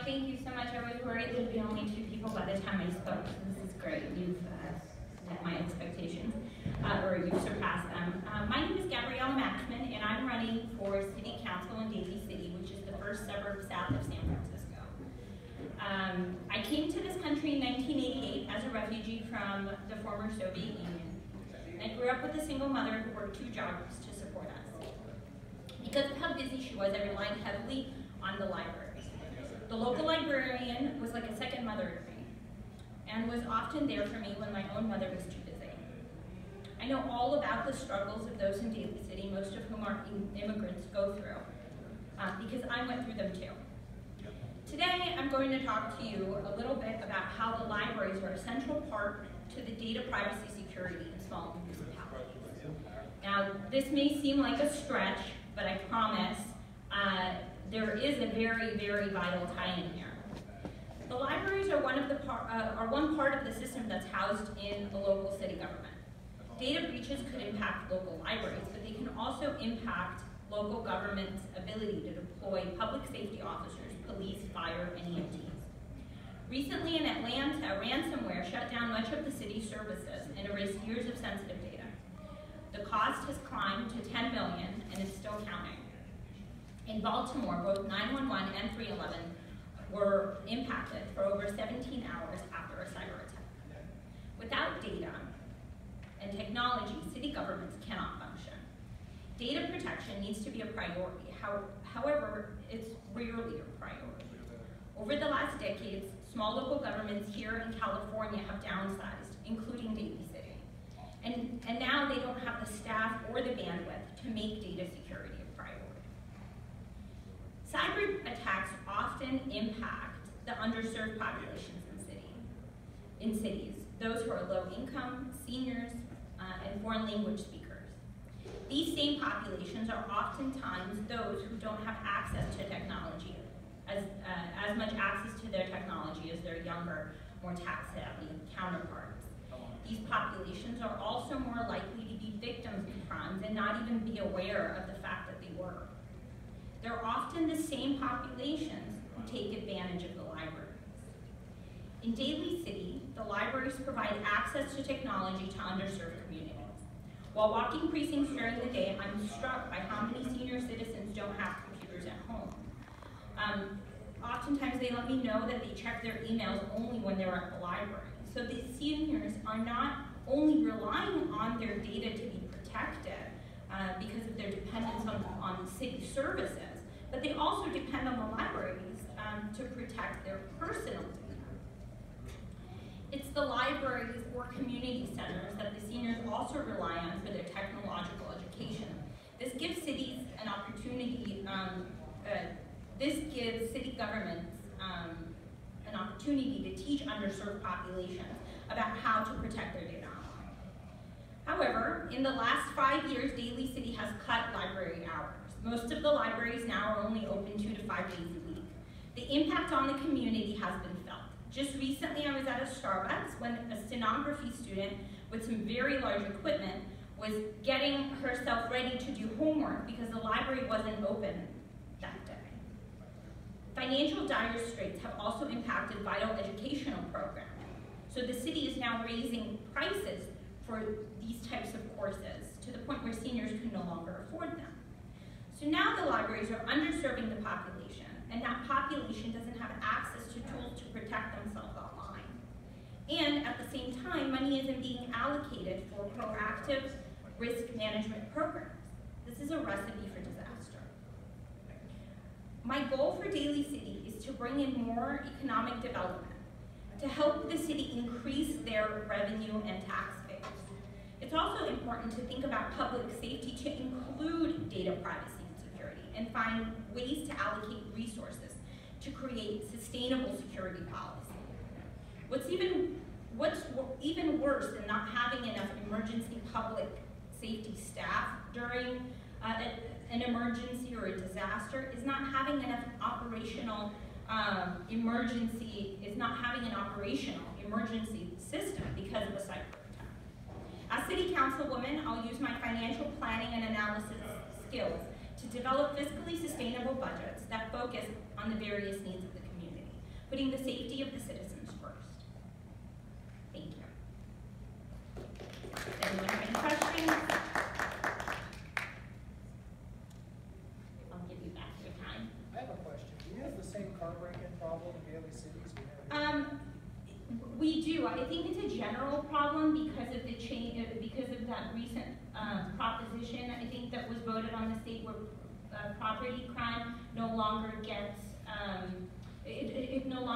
thank you so much. I was worried there'd be only 2 people by the time I spoke. This is great. You've met my expectations, or you've surpassed them. My name is Gabriella Makstman, and I'm running for City Council in Daly City, which is the first suburb south of San Francisco. I came to this country in 1988 as a refugee from the former Soviet Union. I grew up with a single mother who worked 2 jobs to support us. Because of how busy she was, I relied heavily on the library. The local librarian was like a second mother to me, and was often there for me when my own mother was too busy. I know all about the struggles of those in Daly City, most of whom our immigrants go through, because I went through them too. Today, I'm going to talk to you a little bit about how the libraries are a central part to the data privacy security in small municipalities. Now, this may seem like a stretch, but I promise there is a very, very vital tie-in here. The libraries are one part of the system that's housed in a local city government. Data breaches could impact local libraries, but they can also impact local government's ability to deploy public safety officers, police, fire, and EMTs. Recently in Atlanta, ransomware shut down much of the city's services and erased years of sensitive data. The cost has climbed to $10 million, and it's still counting. In Baltimore, both 911 and 311 were impacted for over 17 hours after a cyber attack. Without data and technology, city governments cannot function. Data protection needs to be a priority. However, it's rarely a priority. Over the last decades, small local governments here in California have downsized, including Daly City. And now they don't have the staff or the bandwidth to make data security a priority. Cyber attacks often impact the underserved populations in cities, those who are low income, seniors, and foreign language speakers. These same populations are oftentimes those who don't have access to technology, as much access to their technology as their younger, more tax-savvy counterparts. These populations are also more likely to be victims of crimes and not even be aware of the fact that they were. They're often the same populations who take advantage of the libraries. In Daly City, the libraries provide access to technology to underserved communities. While walking precincts during the day, I'm struck by how many senior citizens don't have computers at home. Oftentimes they let me know that they check their emails only when they're at the library. So these seniors are not only relying on their data to be protected because of their dependence on city services, but they also depend on the libraries to protect their personal data. It's the libraries or community centers that the seniors also rely on for their technological education. This gives cities an opportunity, this gives city governments an opportunity to teach underserved populations about how to protect their data online. However, in the last 5 years, Daly City has cut library hours. Most of the libraries now are only open 2 to 5 days a week. The impact on the community has been felt. Just recently, I was at a Starbucks when a stenography student with some very large equipment was getting herself ready to do homework because the library wasn't open that day. Financial dire straits have also impacted vital educational programming. So the city is now raising prices for these types of courses to the point where seniors can no longer afford them. So now the libraries are underserving the population, and that population doesn't have access to tools to protect themselves online. And at the same time, money isn't being allocated for proactive risk management programs. This is a recipe for disaster. My goal for Daly City is to bring in more economic development to help the city increase their revenue and tax base. It's also important to think about public safety to include data privacy and security and find ways to allocate resources to create sustainable security policy. What's even worse than not having enough emergency public safety staff during an emergency or a disaster is not having enough operational emergency system because of a cyber attack. As City Councilwoman, I'll use my financial planning and analysis skills to develop fiscally sustainable budgets that focus on the various needs of the community. putting the safety of the citizens first. Thank you. Does anyone have any questions? I'll give you back your time. I have a question. Do you have the same car break-in problem in Daly City as we have here? We do. I think it's a general problem because of the change, because of that recent proposition, I think, that was voted on the state where property crime no longer gets, it no longer